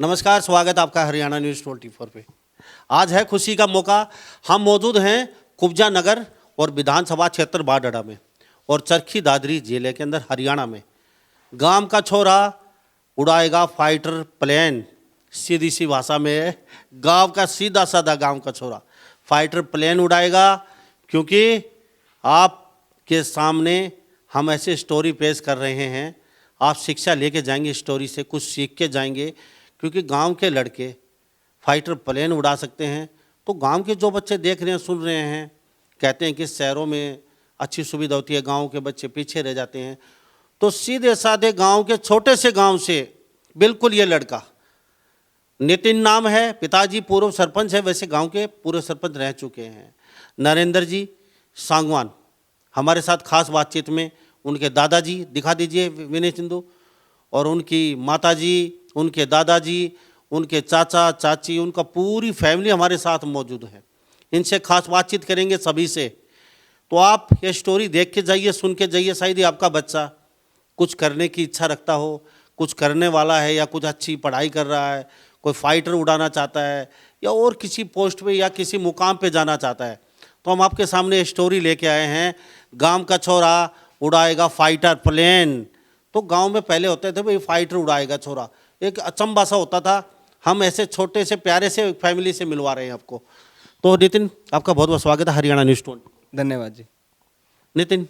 नमस्कार, स्वागत है आपका हरियाणा न्यूज़ 24 पे। आज है खुशी का मौका। हम मौजूद हैं कुब्जा नगर और विधानसभा क्षेत्र बाडड़ा में और चरखी दादरी जिले के अंदर हरियाणा में। गांव का छोरा उड़ाएगा फाइटर प्लेन, सीधी सी भाषा में गांव का सीधा साधा गांव का छोरा फाइटर प्लेन उड़ाएगा, क्योंकि आपके सामने हम ऐसे स्टोरी पेश कर रहे हैं। आप शिक्षा लेके जाएंगे, स्टोरी से कुछ सीख के जाएंगे, क्योंकि गांव के लड़के फाइटर प्लेन उड़ा सकते हैं। तो गांव के जो बच्चे देख रहे हैं, सुन रहे हैं, कहते हैं कि शहरों में अच्छी सुविधा होती है, गांव के बच्चे पीछे रह जाते हैं। तो सीधे साधे गांव के छोटे से गांव से बिल्कुल ये लड़का, नितिन नाम है, पिताजी पूर्व सरपंच है, वैसे गांव के पूर्व सरपंच रह चुके हैं। नरेंद्र जी सांगवान हमारे साथ खास बातचीत में, उनके दादाजी दिखा दीजिए विनय सिंधु, और उनकी माताजी, उनके दादाजी, उनके चाचा चाची, उनका पूरी फैमिली हमारे साथ मौजूद है। इनसे खास बातचीत करेंगे सभी से। तो आप ये स्टोरी देख के जाइए, सुन के जाइए। शायद ही आपका बच्चा कुछ करने की इच्छा रखता हो, कुछ करने वाला है, या कुछ अच्छी पढ़ाई कर रहा है, कोई फाइटर उड़ाना चाहता है, या और किसी पोस्ट पे या किसी मुकाम पे जाना चाहता है। तो हम आपके सामने स्टोरी लेके आए हैं, गांव का छोरा उड़ाएगा फाइटर प्लेन। तो गांव में पहले होते थे भाई फाइटर उड़ाएगा छोरा, एक अचंभा सा होता था। हम ऐसे छोटे से प्यारे से फैमिली से मिलवा रहे हैं आपको। तो नितिन, आपका बहुत बहुत स्वागत है हरियाणा न्यूज़ 24। धन्यवाद जी। नितिन,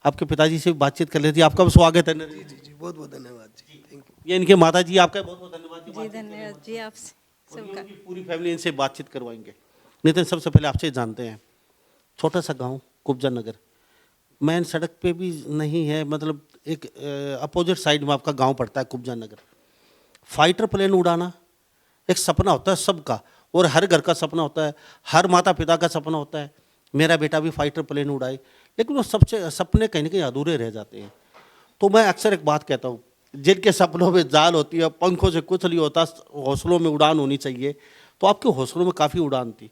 आपके पिताजी से बातचीत कर लेती, आपका भी स्वागत है। जी जी जी, बहुत बहुत धन्यवाद जी, थैंक यू। ये इनके माता जी, आपका बहुत बहुत धन्यवाद जी धन्यवाद जी, आप सबका। उनकी पूरी फैमिली इनसे बातचीत करवाएंगे। नितिन, सबसे पहले आपसे जानते हैं, छोटा सा गांव कुब्जा नगर, मेन सड़क पे भी नहीं है, मतलब एक अपोजिट साइड में आपका गांव पड़ता है कुब्जा नगर। फाइटर प्लेन उड़ाना एक सपना होता है सबका, और हर घर का सपना होता है, हर माता पिता का सपना होता है मेरा बेटा भी फाइटर प्लेन उड़ाए, लेकिन वो सबसे सपने कहीं ना कहीं अधूरे रह जाते हैं। तो मैं अक्सर एक बात कहता हूँ, जिनके सपनों में जाल होती है, पंखों से कुछ नहीं होता, हौसलों में उड़ान होनी चाहिए। तो आपके हौसलों में काफ़ी उड़ान थी।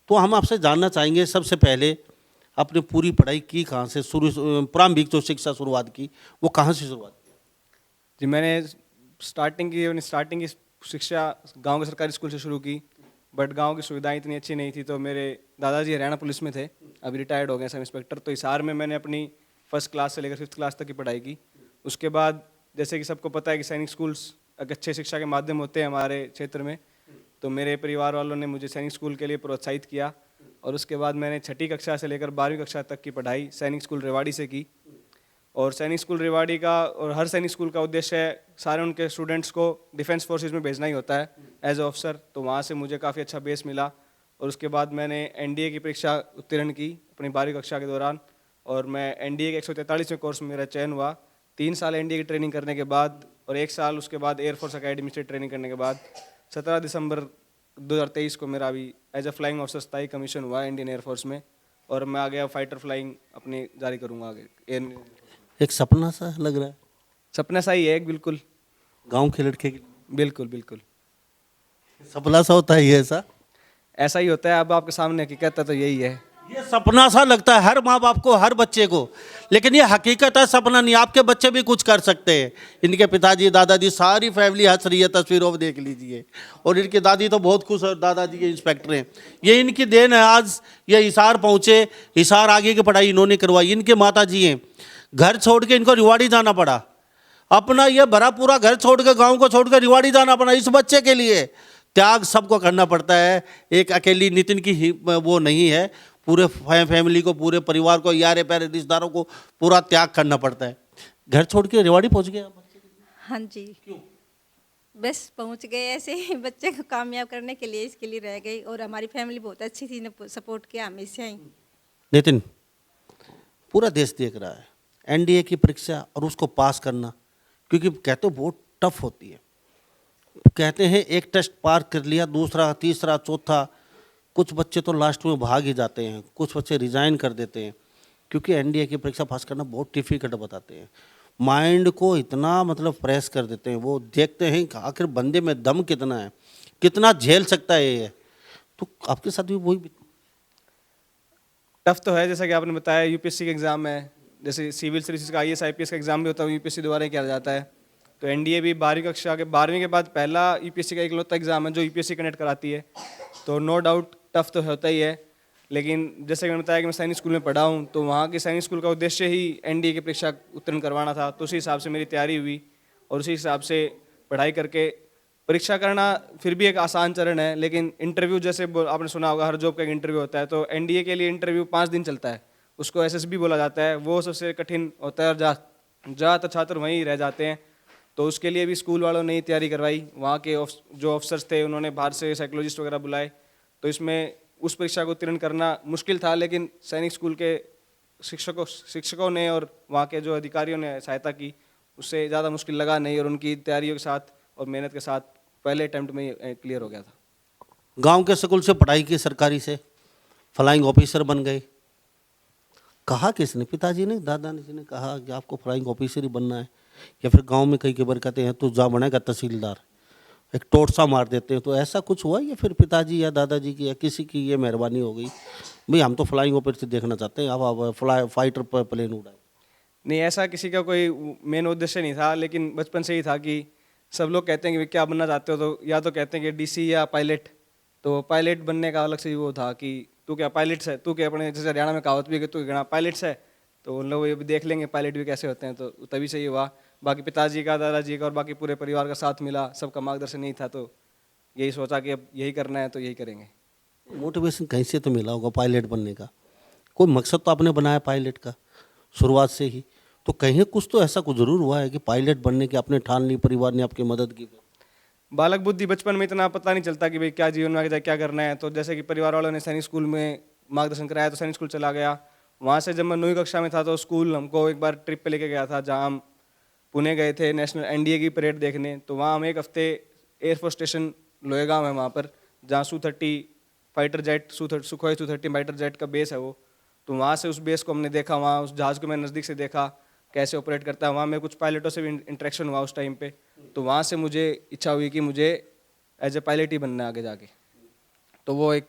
तो हम आपसे जानना चाहेंगे, सबसे पहले आपने पूरी पढ़ाई की कहाँ से शुरू, प्रारंभिक जो शिक्षा शुरुआत की वो कहाँ से शुरुआत की? जी, मैंने स्टार्टिंग की शिक्षा गांव के सरकारी स्कूल से शुरू की, बट गांव की सुविधाएं इतनी अच्छी नहीं थी। तो मेरे दादाजी हरियाणा पुलिस में थे, अभी रिटायर्ड हो गए सब इंस्पेक्टर। तो हिसार में मैंने अपनी फर्स्ट क्लास से लेकर 5th क्लास तक की पढ़ाई की। उसके बाद जैसे कि सबको पता है कि सैनिक स्कूल्स एक अच्छे शिक्षा के माध्यम होते हैं हमारे क्षेत्र में, तो मेरे परिवार वालों ने मुझे सैनिक स्कूल के लिए प्रोत्साहित किया। और उसके बाद मैंने 6ठी कक्षा से लेकर 12वीं कक्षा तक की पढ़ाई सैनिक स्कूल रेवाड़ी से की। और सैनिक स्कूल रेवाड़ी का और हर सैनिक स्कूल का उद्देश्य है सारे उनके स्टूडेंट्स को डिफेंस फोर्सेस में भेजना ही होता है एज ए ऑफिसर। तो वहाँ से मुझे काफ़ी अच्छा बेस मिला। और उसके बाद मैंने एनडीए की परीक्षा उत्तीर्ण की अपनी 12वीं कक्षा के दौरान, और मैं एनडीए के 143वें कोर्स में मेरा चयन हुआ। 3 साल एनडीए की ट्रेनिंग करने के बाद और 1 साल उसके बाद एयरफोर्स अकेडमी से ट्रेनिंग करने के बाद 17 दिसंबर 2023 को मेरा अभी एज ए फ्लाइंग ऑफिसर स्थायी कमीशन हुआ इंडियन एयरफोर्स में, और मैं आगे फाइटर फ्लाइंग अपनी जारी करूँगा आगे। एक सपना सा लग रहा है, सपना सा ही है एक, बिल्कुल गांव के लड़के के बिल्कुल बिल्कुल सपना सा होता है ये, ऐसा ही होता है। अब आपके सामने हकीकत है तो यही है। ये सपना सा लगता है हर माँ बाप को, हर बच्चे को, लेकिन ये हकीकत है, सपना नहीं। आपके बच्चे भी कुछ कर सकते हैं। इनके पिताजी दादाजी सारी फैमिली हंस रही है, तस्वीरों में देख लीजिए। और इनकी दादी तो बहुत खुश है, दादाजी के इंस्पेक्टर हैं। ये इनकी देन है, आज ये हिसार पहुँचे, हिसार आगे की पढ़ाई इन्होंने करवाई। इनके माता जी हैं, घर छोड़ के इनको रिवाड़ी जाना पड़ा, अपना ये भरा पूरा घर छोड़ के, गाँव को छोड़ कर रिवाड़ी जाना पड़ा इस बच्चे के लिए। त्याग सबको करना पड़ता है, एक अकेली नितिन की वो नहीं है, पूरे फैमिली को, पूरे परिवार को, यारे प्यारे रिश्तेदारों को पूरा त्याग करना पड़ता है। घर छोड़ के रेवाड़ी पहुंच गए आप? हाँ जी, क्यों? बस पहुंच गए ऐसे ही, बच्चे को कामयाब करने के लिए, इसके लिए रह गई। और हमारी फैमिली बहुत अच्छी थी, ने सपोर्ट किया हमेशा ही। नितिन, पूरा देश देख रहा है एनडीए की परीक्षा और उसको पास करना, क्योंकि कहते हो बहुत टफ होती है। कहते हैं एक टेस्ट पार कर लिया, दूसरा, तीसरा, चौथा, कुछ बच्चे तो लास्ट में भाग ही जाते हैं, कुछ बच्चे रिजाइन कर देते हैं, क्योंकि एनडीए की परीक्षा पास करना बहुत डिफिकल्ट बताते हैं। माइंड को इतना मतलब प्रेस कर देते हैं, वो देखते हैं कि आखिर बंदे में दम कितना है, कितना झेल सकता है ये। तो आपके साथ भी वही टफ तो है, जैसा कि आपने बताया यूपीएससी का एग्ज़ाम है, जैसे सिविल सर्विसेज का आईएएस आईपीएस का एग्ज़ाम भी होता है, यूपीएससी द्वारा ही किया जाता है। तो एनडीए भी 12वीं कक्षा के 12वीं के बाद पहला यूपीएससी का इकलौता एग्जाम है जो यूपीएससी कंडक्ट कराती है। तो नो डाउट टफ तो होता ही है, लेकिन जैसे कि मैंने बताया कि मैं सैनिक स्कूल में पढ़ा हूँ, तो वहाँ के सैनिक स्कूल का उद्देश्य ही एनडीए की परीक्षा उत्तीर्ण करवाना था। तो उसी हिसाब से मेरी तैयारी हुई और उसी हिसाब से पढ़ाई करके परीक्षा करना फिर भी एक आसान चरण है। लेकिन इंटरव्यू जैसे आपने सुना होगा हर जॉब का एक इंटरव्यू होता है, तो एनडीए के लिए इंटरव्यू 5 दिन चलता है, उसको एसएसबी बोला जाता है। वो सबसे कठिन होता है और ज़्यादातर छात्र वहीं रह जाते हैं। तो उसके लिए भी स्कूल वालों ने ही तैयारी करवाई। वहाँ के जो अफसर्स थे उन्होंने बाहर से साइकोलॉजिस्ट वगैरह बुलाए। तो इसमें उस परीक्षा को उत्तीर्ण करना मुश्किल था, लेकिन सैनिक स्कूल के शिक्षकों ने और वहाँ के जो अधिकारियों ने सहायता की, उससे ज़्यादा मुश्किल लगा नहीं और उनकी तैयारियों के साथ और मेहनत के साथ पहले अटैम्प्ट में क्लियर हो गया था। गांव के स्कूल से पढ़ाई की सरकारी से, फ्लाइंग ऑफिसर बन गए। कहा किसने, पिताजी ने, दादाजी ने कहा कि आपको फ्लाइंग ऑफिसर ही बनना है, या फिर गांव में कई बार कहते हैं तो जा बनेगा तहसीलदार, एक टोटसा मार देते हैं, तो ऐसा कुछ हुआ या फिर पिताजी या दादाजी की या किसी की ये मेहरबानी हो गई, भाई हम तो फ्लाइंग ऑफिसर देखना चाहते हैं, आप फाइटर पर प्लेन उड़ाए? नहीं, ऐसा किसी का कोई मेन उद्देश्य नहीं था, लेकिन बचपन से ही था कि सब लोग कहते हैं कि क्या बनना चाहते हो, तो या तो कहते हैं कि डीसी या पायलट। तो पायलट बनने का अलग से वो था कि तू क्या पायलट्स है, तू क्या, अपने जैसे हरियाणा में कहावत भी है कि तू क्या पायलट्स है, तो उन लोग ये भी देख लेंगे पायलट भी कैसे होते हैं। तो तभी से ये हुआ। बाकी पिताजी का, दादाजी का और बाकी पूरे परिवार का साथ मिला, सबका मार्गदर्शन नहीं था, तो यही सोचा कि अब यही करना है तो यही करेंगे। मोटिवेशन कहीं से तो मिला होगा पायलट बनने का, कोई मकसद तो आपने बनाया पायलट का शुरुआत से ही, तो कहीं कुछ तो ऐसा कुछ जरूर हुआ है कि पायलट बनने की आपने ठान ली, परिवार ने आपकी मदद की? बालक बुद्धि, बचपन में इतना पता नहीं चलता कि भाई क्या जीवन में आगे जाके क्या करना है। तो जैसे कि परिवार वालों ने सैनिक स्कूल में मार्गदर्शन कराया, तो सैनिक स्कूल चला गया। वहाँ से जब मैं 9वीं कक्षा में था तो स्कूल हमको एक बार ट्रिप पे लेके गया था, जहाँ हम पुणे गए थे नेशनल एनडीए की परेड देखने। तो वहाँ हम एक हफ्ते एयरफोर्स स्टेशन लोहेगांव है वहाँ पर, जहाँ Su-30 fighter jet, Sukhoi Su-30 fighter jet का बेस है वो। तो वहाँ से उस बेस को हमने देखा, वहाँ उस जहाज़ को मैं नज़दीक से देखा कैसे ऑपरेट करता है। वहाँ में कुछ पायलटों से भी इंटरेक्शन हुआ उस टाइम पे। तो वहाँ से मुझे इच्छा हुई कि मुझे एज ए पायलट ही बनना है आगे जाके। तो वो एक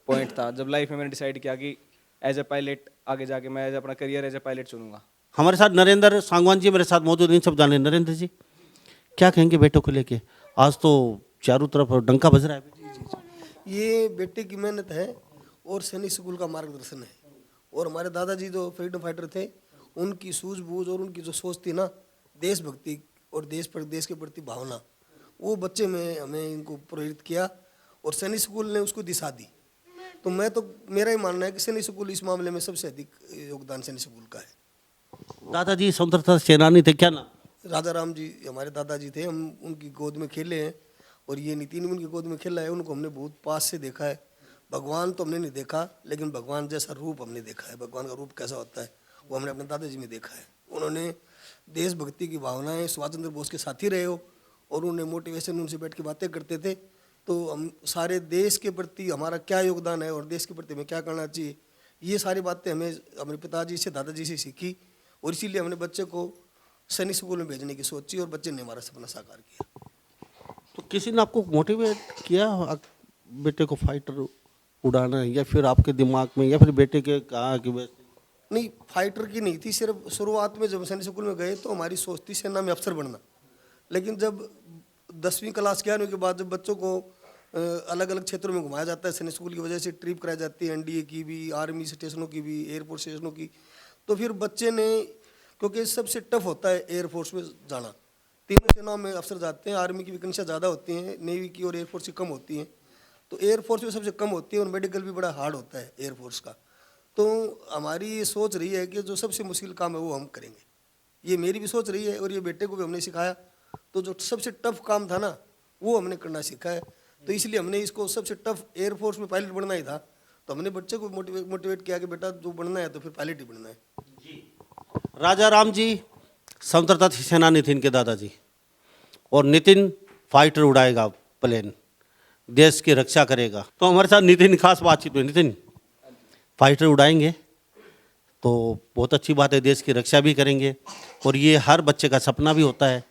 पॉइंट था जब लाइफ में मैंने डिसाइड किया कि एज ए पायलट आगे जाके मैं अपना करियर एज ए पायलट चुनूंगा। हमारे साथ नरेंद्र सांगवान जी मेरे साथ मौजूद, इन सब जाने। नरेंद्र जी क्या कहेंगे बेटों को लेके? आज तो चारों तरफ डंका बज रहा है। ये बेटे की मेहनत है और सैनिक स्कूल का मार्गदर्शन है, और हमारे दादाजी जो फ्रीडम फाइटर थे, उनकी सूझबूझ और उनकी जो सोच थी ना, देशभक्ति और देश के प्रति भावना, वो बच्चे में हमें इनको प्रेरित किया और सैनिक स्कूल ने उसको दिशा दी। तो मेरा ही मानना है कि सैनिक स्कूल इस मामले में सबसे अधिक योगदान सैनिक स्कूल का है। दादाजी स्वतंत्रता सेनानी थे, क्या नाम? राजा राम जी हमारे दादाजी थे, हम उनकी गोद में खेले हैं और ये नितिन भी उनकी गोद में खेला है। उनको हमने बहुत पास से देखा है। भगवान तो हमने नहीं देखा, लेकिन भगवान जैसा रूप हमने देखा है। भगवान का रूप कैसा होता है वो हमने अपने दादाजी में देखा है। उन्होंने देशभक्ति की भावनाएं, सुभाष चंद्र बोस के साथी रहे हो और उन्हें मोटिवेशन, उनसे बैठ के बातें करते थे। तो हम सारे देश के प्रति हमारा क्या योगदान है और देश के प्रति हमें क्या करना चाहिए, ये सारी बातें हमें अपने पिताजी से, दादाजी से सीखी और इसीलिए हमने बच्चे को सैनिक स्कूल में भेजने की सोची और बच्चे ने हमारा सपना साकार किया। तो किसी ने आपको मोटिवेट किया बेटे को फाइटर उड़ाना है, या फिर आपके दिमाग में, या फिर बेटे के कहा कि वैसे? नहीं, फाइटर की नहीं थी। सिर्फ शुरुआत में जब सैनिक स्कूल में गए तो हमारी सोच थी सेना में अफसर बनना। लेकिन जब 10वीं क्लास के आने के बाद जब बच्चों को अलग अलग क्षेत्रों में घुमाया जाता है, सैनिक स्कूल की वजह से ट्रिप कराई जाती है, एनडीए की भी, आर्मी स्टेशनों की भी, एयरफोर्स स्टेशनों की, तो फिर बच्चे ने, क्योंकि सबसे टफ होता है एयरफोर्स में जाना, तीनों सेनाओं में अफसर जाते हैं। आर्मी की वैकेंसियाँ ज़्यादा होती हैं, नेवी की और एयरफोर्स की कम होती हैं। तो एयरफोर्स में सबसे कम होती है और मेडिकल भी बड़ा हार्ड होता है एयरफोर्स का। तो हमारी ये सोच रही है कि जो सबसे मुश्किल काम है वो हम करेंगे। ये मेरी भी सोच रही है और ये बेटे को भी हमने सिखाया। तो जो सबसे टफ काम था ना, वो हमने करना सीखा है। तो इसलिए हमने इसको सबसे टफ एयरफोर्स में पायलट बनना ही था, तो हमने बच्चे को मोटिवेट किया कि बेटा जो बनना है तो फिर पायलट ही बनना है। राजा राम जी स्वतंत्रता सेनानी थे इनके दादाजी, और नितिन फाइटर उड़ाएगा प्लेन, देश की रक्षा करेगा। तो हमारे साथ नितिन खास बातचीत हुई। नितिन, फाइटर उड़ाएंगे तो बहुत अच्छी बात है, देश की रक्षा भी करेंगे और ये हर बच्चे का सपना भी होता है।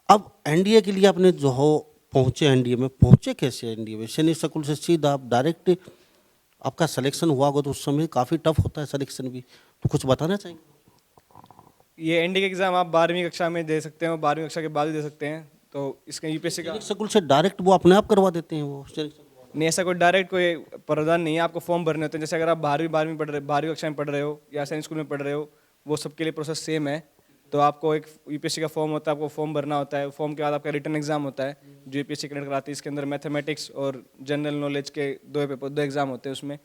अब एनडीए के लिए आपने जो हो पहुँचे, एनडीए में पहुँचे कैसे? एनडीए में सैनिक स्कूल से सीधा आप डायरेक्ट आपका सिलेक्शन हुआ होगा, तो उस समय काफ़ी टफ होता है सिलेक्शन भी, तो कुछ बताना चाहेंगे? ये एनडीए का एग्ज़ाम आप 12वीं कक्षा में दे सकते हो, 12वीं कक्षा के बाद भी दे सकते हैं। तो इसका यूपीएससी का स्कूल से डायरेक्ट वो अपने आप करवा देते हैं वो नहीं, ऐसा कोई डायरेक्ट कोई प्रावधान नहीं है, आपको फॉर्म भरने होते हैं। जैसे अगर आप 12वीं कक्षा में पढ़ रहे हो या सैनिक स्कूल में पढ़ रहे हो, वो सबके लिए प्रोसेस सेम है। तो आपको एक यूपीएससी का फॉर्म होता है, आपको फॉर्म भरना होता है। फॉर्म के बाद आपका रिटन एग्जाम होता है जो यूपीएससी कंडक्ट कराती है। इसके अंदर मैथमेटिक्स और जनरल नॉलेज के दो एग्जाम होते हैं उसमें।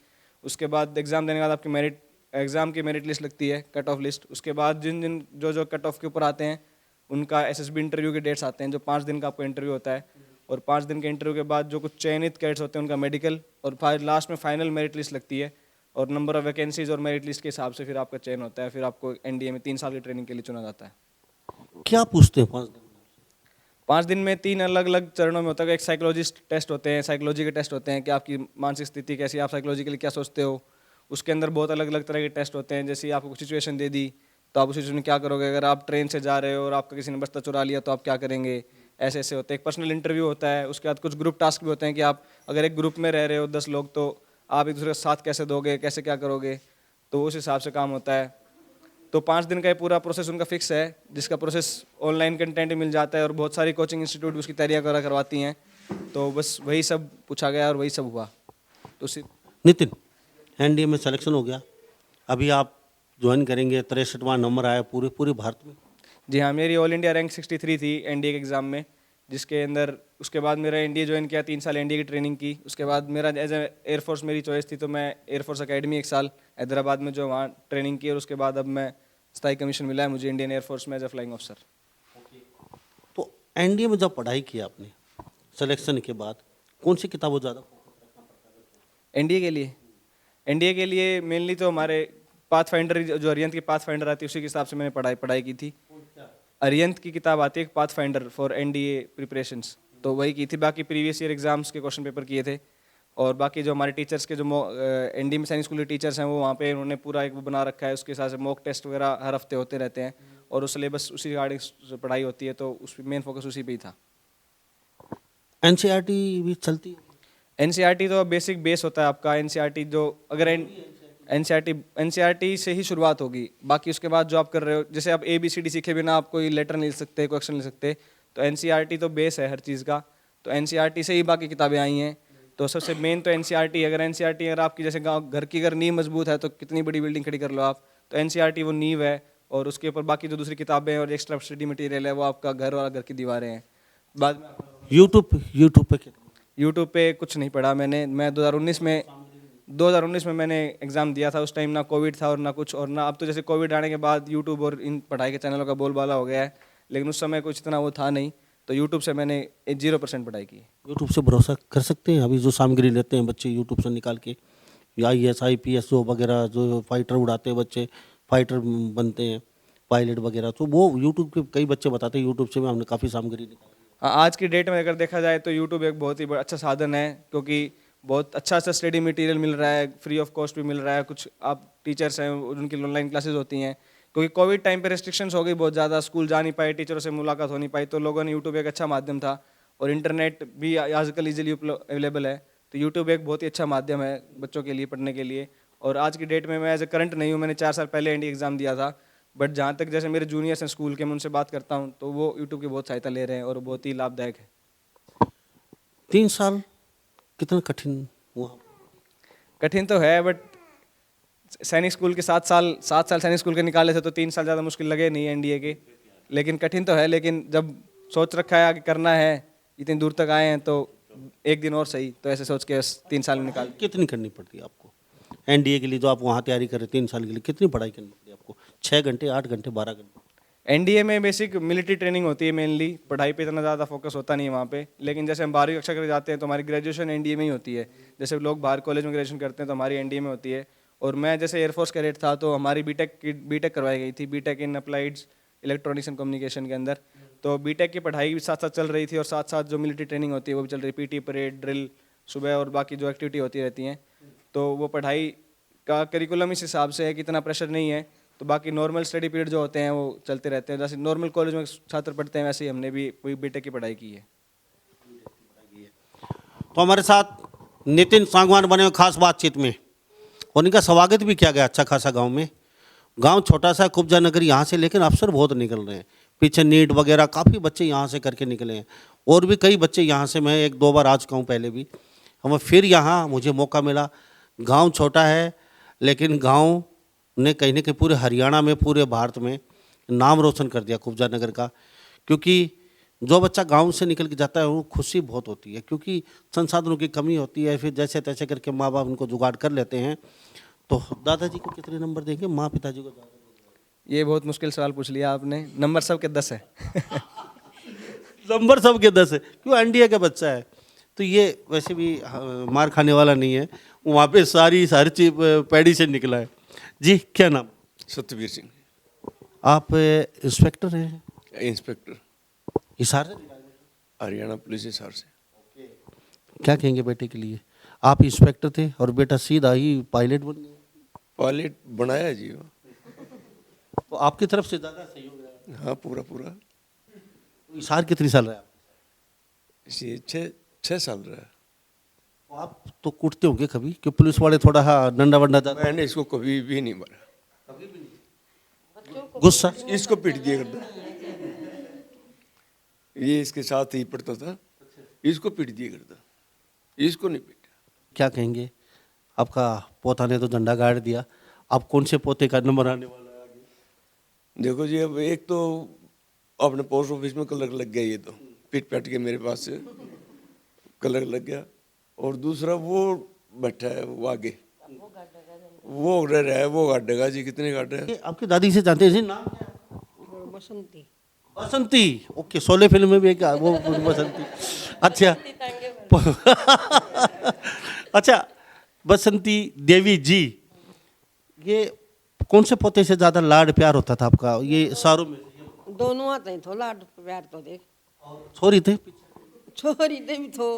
उसके बाद एग्जाम देने के बाद आपकी एग्जाम की मेरिट लिस्ट लगती है, कट ऑफ लिस्ट। उसके बाद जिन जो कट ऑफ के ऊपर आते हैं उनका एसएसबी इंटरव्यू के डेट्स आते हैं, जो 5 दिन का आपको इंटरव्यू होता है। और 5 दिन के इंटरव्यू के बाद जो कुछ चयनित कैडेट्स होते हैं उनका मेडिकल, और फिर लास्ट में फाइनल मेरिट लिस्ट लगती है। और नंबर ऑफ वैकेंसीज और मेरिट लिस्ट के हिसाब से फिर आपका चयन होता है। फिर आपको एनडीए में 3 साल की ट्रेनिंग के लिए चुना जाता है। क्या पूछते हैं 5 दिन? 5 दिन में 3 अलग अलग चरणों में होता है। एक साइकोलॉजिस्ट टेस्ट होते हैं, साइकोलॉजी के टेस्ट होते हैं कि आपकी मानसिक स्थिति कैसी है, आप साइकोलॉजिकली क्या सोचते हो। उसके अंदर बहुत अलग अलग तरह के टेस्ट होते हैं। जैसे आपको कुछ सिचुएशन दे दी तो आप उस सिचुएशन में क्या करोगे। अगर आप ट्रेन से जा रहे हो और आपका किसी ने बस्ता चुरा लिया तो आप क्या करेंगे। ऐसे ऐसे होते हैं। एक पर्सनल इंटरव्यू होता है। उसके बाद कुछ ग्रुप टास्क भी होते हैं कि आप अगर एक ग्रुप में रह रहे हो 10 लोग, तो आप एक दूसरे का साथ कैसे दोगे, कैसे क्या करोगे। तो उस हिसाब से काम होता है। तो 5 दिन का ये पूरा प्रोसेस उनका फिक्स है, जिसका प्रोसेस ऑनलाइन कंटेंट मिल जाता है। और बहुत सारी कोचिंग इंस्टीट्यूट भी उसकी तैयारियाँ करवाती हैं। तो बस वही सब पूछा गया और वही सब हुआ। तो उसी नितिन, एनडीए में सिलेक्शन हो गया, अभी आप ज्वाइन करेंगे, 63वां नंबर आया पूरे भारत में। जी हाँ, मेरी ऑल इंडिया रैंक 63 थी एनडीए के एग्ज़ाम में, जिसके अंदर उसके बाद मेरा एनडीए ज्वाइन किया, 3 साल एनडीए की ट्रेनिंग की। उसके बाद मेरा एज ए एयरफोर्स मेरी चॉइस थी, तो मैं एयरफोर्स अकेडमी 1 साल हैदराबाद में जो वहाँ ट्रेनिंग की। और उसके बाद अब मैं स्थायी कमीशन मिला है मुझे इंडियन एयरफोर्स में एज ए फ्लाइंग ऑफिसर। तो एनडीए में जब पढ़ाई की आपने सिलेक्शन के बाद, कौन सी किताबों ज़्यादा? एनडीए के लिए मेनली तो हमारे पाथ फाइंडर, जो अरिहंत की पाथ फाइंडर आती है उसी के हिसाब से मैंने पढ़ाई की थी। अरिहंत की किताब आती है path finder for NDA preparations, तो वही की थी। बाकी प्रीवियस ईयर एग्जाम्स के क्वेश्चन पेपर किए थे। और बाकी जो हमारे टीचर्स के जो एनडीए में सैनिक स्कूल के टीचर्स हैं वो वहाँ पे उन्होंने पूरा एक वो बना रखा है। उसके हिसाब से मॉक टेस्ट वगैरह हर हफ्ते होते रहते हैं। और उस सिलेबस उसी रिगार्डिंग पढ़ाई होती है। तो उस मेन फोकस उसी पे ही था। एनसीईआरटी भी चलती है? एनसीईआरटी तो बेसिक बेस होता है आपका। एनसीईआरटी जो अगर एनसीईआरटी से ही शुरुआत होगी। बाकी उसके बाद जो आप कर रहे हो, जैसे आप ABCD सीखे बिना आप कोई लेटर नहीं लिख सकते, कोई एक्शन नहीं लिख सकते। तो एनसीईआरटी तो बेस है हर चीज़ का। तो एनसीईआरटी से ही बाकी किताबें आई हैं। तो सबसे मेन तो एनसीईआरटी। अगर आपकी जैसे गाँव घर की अगर नींव मजबूत है तो कितनी बड़ी बिल्डिंग खड़ी कर लो आप। तो एनसीईआरटी वो नींव है। और उसके ऊपर बाकी जो दूसरी किताबें और एक्स्ट्रा स्टडी मटेरियल है वो आपका घर और घर की दीवारें हैं। बाद में यूट्यूब पे क्या? यूट्यूब पे कुछ नहीं पढ़ा मैंने। मैं 2019 में मैंने एग्ज़ाम दिया था। उस टाइम ना कोविड था और ना कुछ, और ना अब तो जैसे कोविड आने के बाद यूट्यूब और इन पढ़ाई के चैनलों का बोलबाला हो गया है। लेकिन उस समय कुछ इतना वो था नहीं। तो यूट्यूब से मैंने 0% पढ़ाई की। यूट्यूब से भरोसा कर सकते हैं? अभी जो सामग्री लेते हैं बच्चे यूट्यूब से निकाल के, या IAS IPS जो वगैरह जो फाइटर उड़ाते हैं बच्चे, फाइटर बनते हैं, पायलट वगैरह, तो वो यूट्यूब के कई बच्चे बताते हैं यूट्यूब से भी हमने काफ़ी सामग्री निकाली। हाँ, आज की डेट में अगर देखा जाए तो यूट्यूब एक बहुत ही अच्छा साधन है। क्योंकि बहुत अच्छा स्टडी मटेरियल मिल रहा है, फ्री ऑफ कॉस्ट भी मिल रहा है। कुछ आप टीचर्स हैं उनकी ऑनलाइन क्लासेस होती हैं। क्योंकि कोविड टाइम पे रेस्ट्रिक्शंस हो गई बहुत ज़्यादा, स्कूल जा नहीं पाए, टीचरों से मुलाकात हो नहीं पाई। तो लोगों ने यूट्यूब एक अच्छा माध्यम था। और इंटरनेट भी आजकल ईजिली अवेलेबल है। तो यूट्यूब एक बहुत ही अच्छा माध्यम है बच्चों के लिए पढ़ने के लिए। और आज की डेट में मैं एज ए करंट नहीं हूँ, मैंने 4 साल पहले एनडीए एग्ज़ाम दिया था। बट जहाँ तक जैसे मेरे जूनियर्स हैं स्कूल के, मैं उनसे बात करता हूँ तो वो यूट्यूब की बहुत सहायता ले रहे हैं और बहुत ही लाभदायक है। 3 साल कितना कठिन हुआ? कठिन तो है, बट सैनिक स्कूल के 7 साल सैनिक स्कूल के निकाले थे तो 3 साल ज़्यादा मुश्किल लगे नहीं एनडीए के। लेकिन कठिन तो है, लेकिन जब सोच रखा है कि करना है, इतनी दूर तक आए हैं तो एक दिन और सही, तो ऐसे सोच के 3 साल में निकाल। कितनी करनी पड़ती है आपको एनडीए के लिए? जो आप वहाँ तैयारी कर रहे 3 साल के लिए, कितनी पढ़ाई करनी पड़ती है आपको? 6 घंटे, 8 घंटे, 12 घंटे? एनडीए में बेसिक मिलिट्री ट्रेनिंग होती है मेनली। पढ़ाई पे इतना ज़्यादा फोकस होता नहीं है वहाँ पे। लेकिन जैसे हम 12वीं कक्षा कर जाते हैं तो हमारी ग्रेजुएशन एनडीए में ही होती है। जैसे लोग बाहर कॉलेज में ग्रेजुएशन करते हैं तो हमारी एनडीए में होती है। और मैं जैसे एयरफोर्स कैडेट था तो हमारी बीटेक करवाई गई थी, BTech in applieds electronics and communication के अंदर। तो बीटेक की पढ़ाई भी साथ साथ चल रही थी और साथ साथ जो मिलिट्री ट्रेनिंग होती है वो भी चल रही, पीटी परेड, ड्रिल सुबह और बाकी जो एक्टिविटी होती रहती हैं। तो वो पढ़ाई का करिकुलम इस हिसाब से है कि इतना प्रेशर नहीं है। तो बाकी नॉर्मल स्टडी पीरियड जो होते हैं वो चलते रहते हैं। जैसे नॉर्मल कॉलेज में छात्र पढ़ते हैं वैसे ही हमने भी वही बीटेक की पढ़ाई की है। तो हमारे साथ नितिन सांगवान बने हुए खास बातचीत में, और इनका स्वागत भी किया गया अच्छा खासा गांव में। गांव छोटा सा कुब्जा नगर यहाँ से, लेकिन अफसर बहुत निकल रहे हैं। पीछे नीट वगैरह काफ़ी बच्चे यहाँ से करके निकले हैं, और भी कई बच्चे यहाँ से, मैं 1-2 बार आ चुका हूँ पहले भी। हम फिर यहाँ मुझे मौका मिला। गांव छोटा है, लेकिन गांव ने कहीं ना कहीं पूरे हरियाणा में, पूरे भारत में नाम रोशन कर दिया कुब्जा नगर का। क्योंकि जो बच्चा गांव से निकल के जाता है वो खुशी बहुत होती है, क्योंकि संसाधनों की कमी होती है, फिर जैसे तैसे करके माँ बाप उनको जुगाड़ कर लेते हैं। तो दादाजी को कितने नंबर देंगे, माँ पिताजी को ज़्यादा? ये बहुत मुश्किल सवाल पूछ लिया आपने। नंबर सबके 10 है। नंबर सबके 10 है, क्यों? एनडीए का बच्चा है तो ये वैसे भी मार खाने वाला नहीं है, वहाँ पे सारी चीज पैड़ी से निकला है। जी, क्या नाम? सत्यवीर सिंह, आप इंस्पेक्टर हैं इंस्पेक्टर, हिसार से? हरियाणा पुलिस हिसार से। क्या कहेंगे बेटे के लिए? आप इंस्पेक्टर थे और बेटा सीधा ही पायलट बन गया। पायलट बनाया जी वो। तो आपकी तरफ से ज़्यादा सहयोग है। हाँ, पूरा पूरा। हिसार कितनी साल रहा? ये 6 साल रहा है। तो आप तो कूटते होंगे कभी कि पुलिस वाले थोड़ा डंडा वंडा जाता? मैंने इसको कभी भी नहीं मारा। गुस्सा? इसको पीट दिया करता, ये इसके साथ ही पढ़ता था, इसको पीट दिया करता, इसको नहीं पीटा। क्या कहेंगे? आपका पोता ने तो झंडा गाड़ दिया, अब कौन से पोते का नंबर आने वाला है आगे? देखो जी, अब एक तो अपने पोस्ट ऑफिस में कलर लग गया, ये तो पीट पाट के मेरे पास से कलर लग गया, और दूसरा वो बैठा है वो आगे, वो रह रहा है, वो गाड़ेगा जी, कितने गाड़ रहे हैं। ये आपकी दादी से जानते हैं जी, नाम क्या है? बसंती। बसंती, ओके। शोले फिल्म में भी एक वो बसंती। अच्छा। अच्छा, बसंती देवी जी, ये कौन से पोते से ज्यादा लाड प्यार होता था आपका? ये सारों में दोनों आते हैं, थो लाड प्यार तो देख। छोरी थे? छोरी दे भी थो।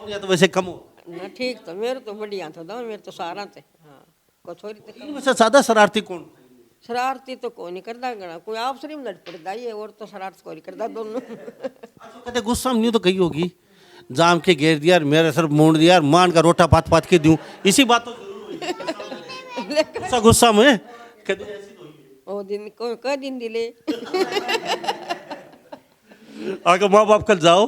या तो वैसे कम हो? ना ठीक तो मेरे तो बढ़िया था, दो मेरे तो सारा थे। हाँ, को छोरी तो कम। वैसे ज्यादा शरारती कौन? शरारती तो कोई नहीं करता गणा, कोई आपस में लड़ पड़ता है, और तो शरारत कोई नहीं करता दोनों। कहते गुस्सा में नहीं तो कही होगी, जाम के घेर दिया, मेरे सर मोड़ दिया, मान का रोटा पात पात के दूं, इसी बात तो गुस्सा गुस्सा में कहते ऐसी तो हुई है। ओ दिन कोई कह दिन दिले। आगे माँ बाप कल जाओ,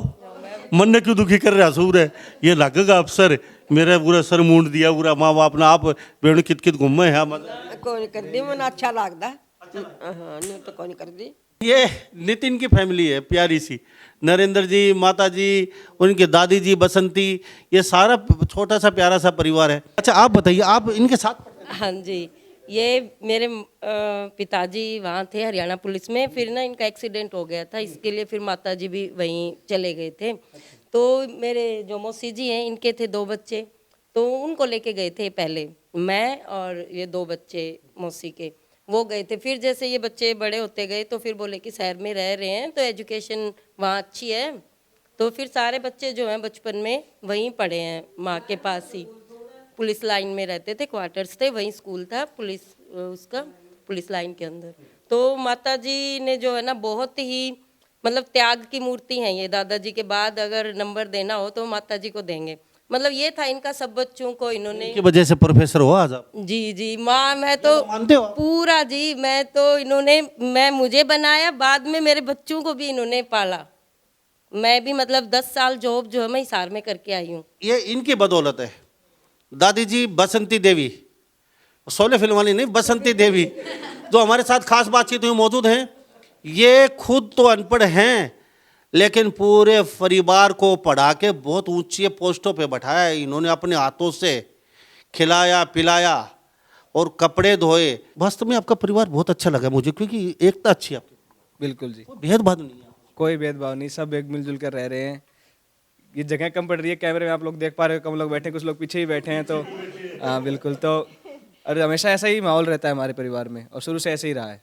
मन ने क्यों दुखी कर रहा सूर है, ये लगेगा अफसर मेरा पूरा सर मूंड दिया पूरा, माँ बाप ने आप बेण कित कित घूमे है। कोई नहीं कर दी, मन अच्छा लगता। हाँ, नहीं तो कोई नहीं कर दी। ये नितिन की फैमिली है प्यारी सी, नरेंद्र जी, माता जी, उनके दादी जी बसंती, ये सारा छोटा सा प्यारा सा परिवार है। अच्छा, आप बताइए, आप इनके साथ? हाँ जी, ये मेरे पिताजी वहाँ थे हरियाणा पुलिस में, फिर ना इनका एक्सीडेंट हो गया था, इसके लिए फिर माताजी भी वहीं चले गए थे। तो मेरे जो मौसी जी हैं, इनके थे 2 बच्चे, तो उनको लेके गए थे पहले, मैं और ये 2 बच्चे मौसी के, वो गए थे। फिर जैसे ये बच्चे बड़े होते गए तो फिर बोले कि शहर में रह रहे हैं तो एजुकेशन वहाँ अच्छी है, तो फिर सारे बच्चे जो हैं बचपन में वहीं पढ़े हैं माँ के पास ही। पुलिस लाइन में रहते थे, क्वार्टर्स थे, वहीं स्कूल था पुलिस, उसका पुलिस लाइन के अंदर। तो माता जी ने जो है ना बहुत ही मतलब त्याग की मूर्ति हैं ये, दादाजी के बाद अगर नंबर देना हो तो माता जी को देंगे। मतलब ये था इनका, सब बच्चों को इन्होंने, की वजह से प्रोफेसर हो आज आप? जी जी माँ, मैं तो मानते हो? पूरा जी, मैं तो इन्होंने, मैं मुझे बनाया, बाद में मेरे बच्चों को भी इन्होंने पाला। मैं भी मतलब 10 साल जॉब जो है मैं हिसार में करके आई हूँ। ये इनकी बदौलत है। दादी जी बसंती देवी, शोले फिल्म वाली नहीं, बसंती देवी, जो हमारे साथ खास बातचीत में मौजूद हैं। ये खुद तो अनपढ़ हैं, लेकिन पूरे परिवार को पढ़ा के बहुत ऊंची पोस्टों पे बैठाया है इन्होंने, अपने हाथों से खिलाया पिलाया और कपड़े धोए। वास्तव में आपका परिवार बहुत अच्छा लगा मुझे, क्योंकि एकता अच्छी है आपकी, बिल्कुल जी, कोई भेदभाव नहीं है। कोई भेदभाव नहीं, सब एक मिलजुल कर रह रहे हैं। ये जगह कम पड़ रही है, कैमरे में आप लोग देख पा रहे हो, कम लोग बैठे हैं, कुछ लोग पीछे ही बैठे हैं, तो हाँ बिल्कुल। तो और हमेशा ऐसा ही माहौल रहता है हमारे परिवार में, और शुरू से ऐसे ही रहा है।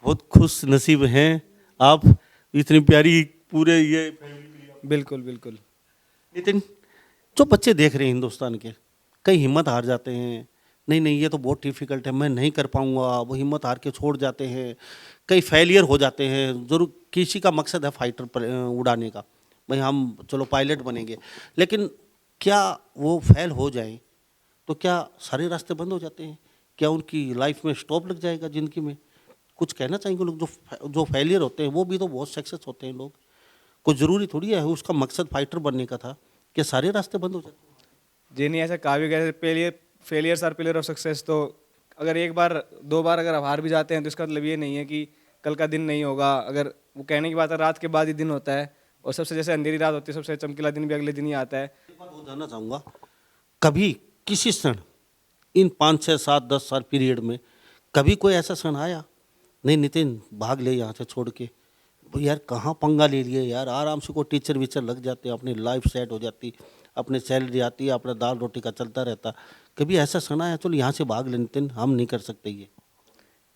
बहुत खुश नसीब हैं आप, इतनी प्यारी पूरे ये बिल्कुल बिल्कुल। नितिन, जो बच्चे देख रहे हैं हिंदुस्तान के, कई हिम्मत हार जाते हैं, नहीं नहीं ये तो बहुत डिफिकल्ट है, मैं नहीं कर पाऊंगा, वो हिम्मत हार के छोड़ जाते हैं, कई फेलियर हो जाते हैं। जरूर किसी का मकसद है फाइटर पर उड़ाने का, भाई हम चलो पायलट बनेंगे, लेकिन क्या वो फेल हो जाए तो क्या सारे रास्ते बंद हो जाते हैं? क्या उनकी लाइफ में स्टॉप लग जाएगा ज़िंदगी में? कुछ कहना चाहेंगे लोग जो फेलियर होते हैं वो भी तो बहुत सक्सेस होते हैं लोग। कुछ ज़रूरी थोड़ी है उसका मकसद फाइटर बनने का था कि सारे रास्ते बंद हो जाते हैं। जी नहीं, ऐसा कहा भी गया failures are pillar of success. तो अगर एक बार दो बार अगर आप हार भी जाते हैं तो इसका मतलब ये नहीं है कि कल का दिन नहीं होगा। अगर वो कहने की बात है, रात के बाद ही दिन होता है, और सबसे जैसे अंधेरी रात होती है सबसे चमकीला दिन भी अगले दिन ही आता है। एक बात और जानना चाहूँगा, कभी किसी क्षण इन 5, 6, 7, 10 साल पीरियड में कभी कोई ऐसा क्षण आया नहीं नितिन भाग ले यहाँ से छोड़ के, भाई यार कहाँ पंगा ले लिए यार, आराम से कोई टीचर वीचर लग जाते, अपनी लाइफ सेट हो जाती, अपनी सैलरी आती है, अपना दाल रोटी का चलता रहता, कभी ऐसा क्षण आया चलो यहाँ से भाग ले नितिन हम नहीं कर सकते ये?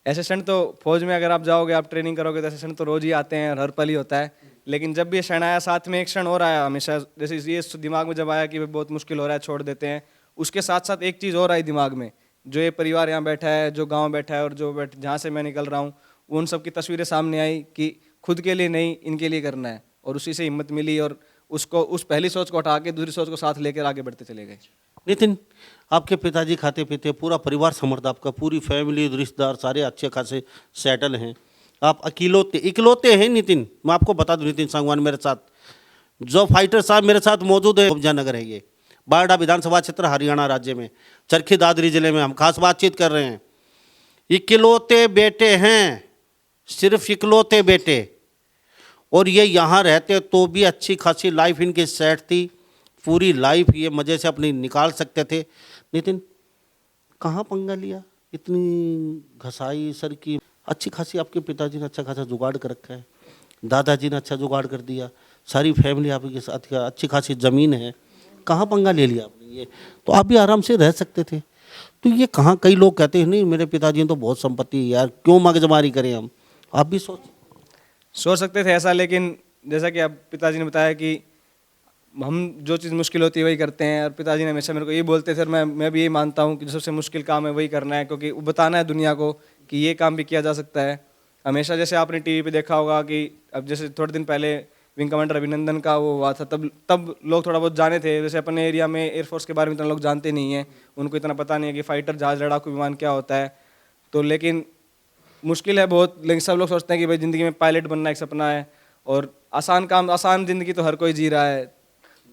ऐसे क्षण तो फौज में अगर आप जाओगे, आप ट्रेनिंग करोगे तो ऐसे क्षण तो रोज ही आते हैं और हर पल ही होता है। लेकिन जब भी ये क्षण आया, साथ में एक क्षण और आया हमेशा, जैसे ये दिमाग में जब आया कि बहुत मुश्किल हो रहा है छोड़ देते हैं, उसके साथ साथ एक चीज़ और आई दिमाग में, जो ये परिवार यहाँ बैठा है, जो गाँव बैठा है और जो जहाँ से मैं निकल रहा हूँ, उन सब की तस्वीरें सामने आई कि खुद के लिए नहीं इनके लिए करना है। और उसी से हिम्मत मिली और उसको उस पहली सोच को हटा के दूसरी सोच को साथ लेकर आगे बढ़ते चले गए। नितिन, आपके पिताजी खाते पीते, पूरा परिवार समर्थ, आपका पूरी फैमिली रिश्तेदार सारे अच्छे खासे सेटल हैं, आप इकलौते हैं नितिन। मैं आपको बता दूं नितिन सांगवान मेरे साथ जो फाइटर साहब मेरे साथ मौजूद है, कुब्जा नगर है ये, बारडा विधानसभा क्षेत्र हरियाणा राज्य में, चरखी दादरी जिले में हम खास बातचीत कर रहे हैं। इकलौते बेटे हैं, सिर्फ इकलौते बेटे, और ये यहाँ रहते तो भी अच्छी खासी लाइफ इनकी सेट थी, पूरी लाइफ ये मज़े से अपनी निकाल सकते थे। नितिन कहाँ पंगा लिया, इतनी घसाई सर की, अच्छी खासी आपके पिताजी ने अच्छा खासा जुगाड़ कर रखा है, दादाजी ने अच्छा जुगाड़ कर दिया, सारी फैमिली आपके साथ, अच्छी खासी ज़मीन है, कहाँ पंगा ले लिया आपने ये? तो आप भी आराम से रह सकते थे। तो ये कहाँ, कई लोग कहते हैं नहीं मेरे पिताजी ने तो बहुत संपत्ति है यार, क्यों मगजमारी करें हम? आप भी सोच सकते थे ऐसा, लेकिन जैसा कि आप पिताजी ने बताया कि हम जो चीज़ मुश्किल होती है वही करते हैं, और पिताजी ने हमेशा मेरे को ये बोलते थे, और मैं भी यही मानता हूँ कि जो सबसे मुश्किल काम है वही करना है, क्योंकि वो बताना है दुनिया को कि ये काम भी किया जा सकता है। हमेशा जैसे आपने टीवी पे देखा होगा कि अब जैसे थोड़े दिन पहले विंग कमांडर अभिनंदन का वो हुआ था, तब लोग थोड़ा बहुत जाने थे। जैसे अपने एरिया में एयरफोर्स के बारे में इतना लोग जानते नहीं हैं, उनको इतना पता नहीं है कि फाइटर जहाज लड़ाकू विमान क्या होता है। तो लेकिन मुश्किल है बहुत, लेकिन सब लोग सोचते हैं कि भाई ज़िंदगी में पायलट बनना एक सपना है, और आसान काम, आसान ज़िंदगी तो हर कोई जी रहा है।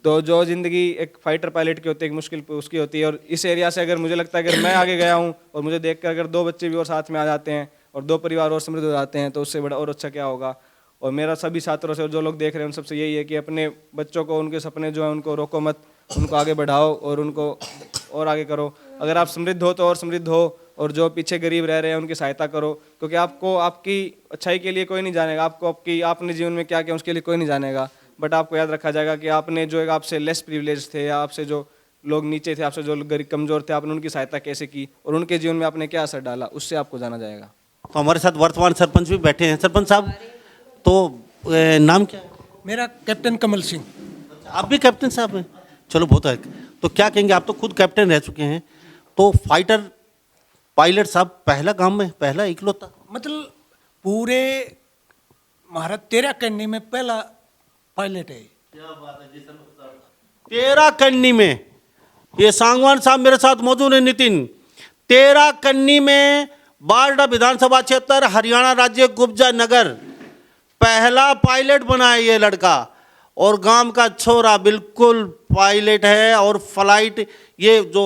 तो जो ज़िंदगी एक फाइटर पायलट की होती है, एक मुश्किल उसकी होती है। और इस एरिया से अगर मुझे लगता है अगर मैं आगे गया हूँ और मुझे देखकर अगर 2 बच्चे भी और साथ में आ जाते हैं और 2 परिवार और समृद्ध हो जाते हैं, तो उससे बड़ा और अच्छा क्या होगा। और मेरा सभी छात्रों से और जो लोग देख रहे हैं उन सबसे यही है कि अपने बच्चों को, उनके सपने जो हैं उनको रोको मत, उनको आगे बढ़ाओ और उनको और आगे करो। अगर आप समृद्ध हो तो और समृद्ध हो, और जो पीछे गरीब रह रहे हैं उनकी सहायता करो, क्योंकि आपको आपकी अच्छाई के लिए कोई नहीं जानेगा, आपको आपने जीवन में क्या किया उसके लिए कोई नहीं जानेगा। बट आपको याद रखा जाएगा कि आपने जो एक आपसे लेस प्रिविलेज थे, या आपसे जो लोग नीचे थे, आपसे जो गरीब कमज़ोर थे, आपने उनकी सहायता कैसे की और उनके जीवन में आपने क्या असर डाला, उससे आपको जाना जाएगा। तो हमारे साथ वर्तमान सरपंच भी बैठे हैं। सरपंच साहब, तो नाम क्या है? मेरा कैप्टन कमल सिंह। आप भी कैप्टन साहब हैं? चलो बहुत है। तो क्या कहेंगे, आप तो खुद कैप्टन रह चुके हैं, तो फाइटर पायलट साहब पहला गांव में पहला इकलौता, मतलब पूरे महाराज 13 कन्नी में पहला पायलट है। क्या बात है जी सर। 13 कन्नी में, ये सांगवान साहब मेरे साथ मौजूद है नितिन, 13 कन्नी में बारडा विधानसभा क्षेत्र हरियाणा राज्य कुब्जा नगर पहला पायलट बना है ये लड़का, और गांव का छोरा बिल्कुल पायलट है, और फ्लाइट ये जो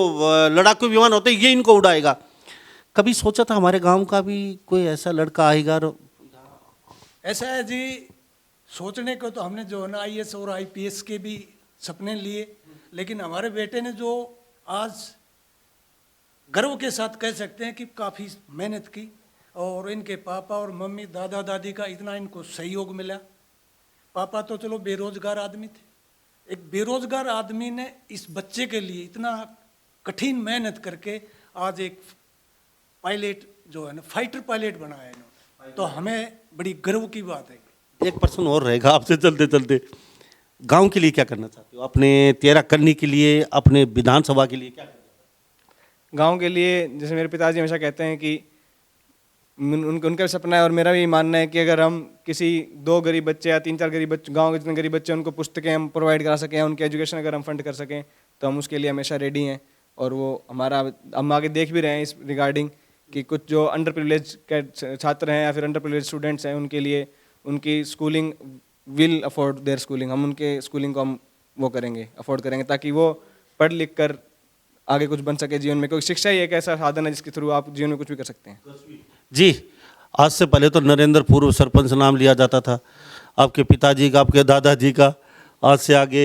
लड़ाकू विमान होते हैं ये इनको उड़ाएगा। कभी सोचा था हमारे गांव का भी कोई ऐसा लड़का आएगा? ऐसा है जी, सोचने को तो हमने जो है ना IAS और IPS के भी सपने लिए, लेकिन हमारे बेटे ने जो आज गर्व के साथ कह सकते हैं कि काफ़ी मेहनत की, और इनके पापा और मम्मी दादा दादी का इतना इनको सहयोग मिला। पापा तो चलो बेरोजगार आदमी थे, एक बेरोजगार आदमी ने इस बच्चे के लिए इतना कठिन मेहनत करके आज एक पायलट जो है ना फाइटर पायलट बनाया है इन्होंने, तो हमें बड़ी गर्व की बात है। एक प्रश्न और रहेगा आपसे चलते चलते, गांव के लिए क्या करना चाहते हो? अपने 13 कन्नी के लिए, अपने विधानसभा के लिए क्या करना चाहते हो? गांव के लिए जैसे मेरे पिताजी हमेशा कहते हैं कि उनका भी सपना है और मेरा भी मानना है कि अगर हम किसी 2 गरीब बच्चे या 3-4 गरीब बच्चे, गांव के जितने गरीब बच्चे उनको पुस्तकें हम प्रोवाइड करा सकें, उनके एजुकेशन अगर हम फंड कर सकें, तो हम उसके लिए हमेशा रेडी हैं। और वो हमारा हम आगे देख भी रहे हैं इस रिगार्डिंग कि कुछ जो अंडर प्रिविलेज के छात्र हैं या फिर अंडर प्रिविलेज स्टूडेंट्स हैं उनके लिए उनकी schooling will afford their schooling, हम उनके स्कूलिंग को हम वो करेंगे, अफोर्ड करेंगे ताकि वो पढ़ लिख कर आगे कुछ बन सके जीवन में, क्योंकि शिक्षा ही एक ऐसा साधन है जिसके थ्रू आप जीवन में कुछ भी कर सकते हैं। जी, आज से पहले तो नरेंद्र पूर्व सरपंच नाम लिया जाता था, आपके पिताजी का, आपके दादाजी का, आज से आगे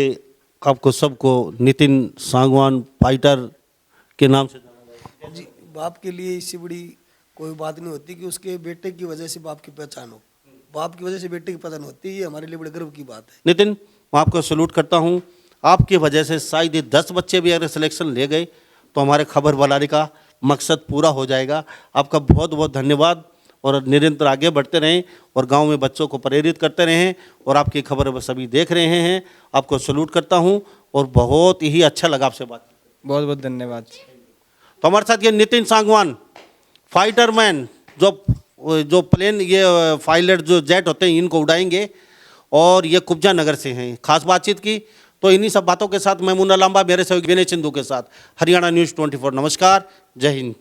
आपको सबको नितिन सांगवान फाइटर के नाम से जाना जाएगा। जी, बाप के लिए इससे बड़ी कोई बात नहीं होती कि उसके बेटे की वजह से बाप की पहचान हो, बाप की वजह से बेटे की पहचान होती है, ये हमारे लिए बड़े गर्व की बात है। नितिन, मैं आपको सैल्यूट करता हूँ, आपकी वजह से शायद ये 10 बच्चे भी अगर सिलेक्शन ले गए तो हमारे खबर बनाने का मकसद पूरा हो जाएगा। आपका बहुत बहुत धन्यवाद और निरंतर आगे बढ़ते रहें और गांव में बच्चों को प्रेरित करते रहें और आपकी खबर सभी देख रहे हैं। आपको सैल्यूट करता हूं और बहुत ही अच्छा लगा आपसे बात। बहुत बहुत धन्यवाद। तो हमारे साथ ये नितिन सांगवान फाइटर मैन, जो प्लेन ये फाइटर जो जेट होते हैं इनको उड़ाएंगे और ये कुब्जा नगर से हैं। खास बातचीत की तो इन्हीं सब बातों के साथ मैं मुन्ना लांबा मेरे सहयोगी विनय सिंधु के साथ हरियाणा न्यूज़ 24। नमस्कार, जय हिंद।